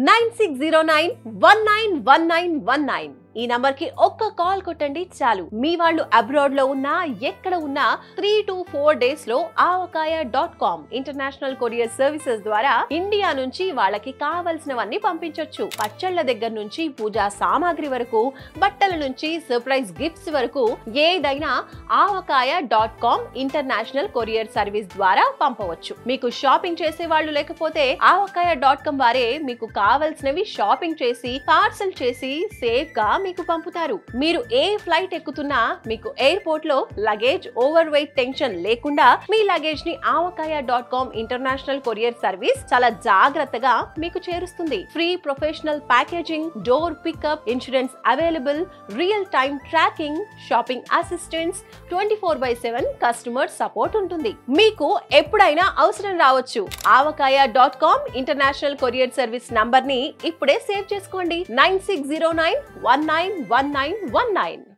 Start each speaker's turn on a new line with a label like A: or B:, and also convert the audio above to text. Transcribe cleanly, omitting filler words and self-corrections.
A: 9609191919 ఈ నంబర్ కి ఒక్క కాల్ కొట్టండి చాలు. మీ వాళ్ళు అబ్రాడ్ లో ఉన్నా ఎక్కడ ఉన్నా 3 to 4 డేస్ లో avakaya.com ఇంటర్నేషనల్ కొరియర్ సర్వీసెస్ ద్వారా ఇండియా నుంచి వాళ్ళకి కావాల్సినవన్నీ పంపించొచ్చు. పచ్చళ్ళ దగ్గర నుంచి పూజా సామాగ్రి వరకు, బట్టల నుంచి సర్ప్రైజ్ గిఫ్ట్స్ వరకు ఏదైనా avakaya.com ఇంటర్నేషనల్ కొరియర్ సర్వీస్ ద్వారా పంపవచ్చు. మీకు షాపింగ్ చేసే వాళ్ళు లేకపోతే avakaya.com వారే మీకు కావాల్సినవి షాపింగ్ చేసి పార్సల్ చేసి సేఫ్ గా మీకు పంపుతారు. మీరు ఏ ఫ్లైట్ ఎక్కుతున్నా మీకు ఎయిర్పోర్ట్ లో లగేజ్ ఓవర్ వెయిట్ టెన్షన్ లేకుండా మీ లగేజ్ ని avakaya.com ఇంటర్నేషనల్ కొరియర్ సర్వీస్ చాలా జాగ్రత్తగా మీకు చేరుస్తుంది. Free professional packaging, door pickup, insurance available, real time tracking, shopping assistance, 24/7 customer support ఉంటుంది. మీకు ఎప్పుడైనా అవసరం రావచ్చు. avakaya.com international courier service number ని ఇప్పుడే సేవ్ చేసుకోండి. 9609191919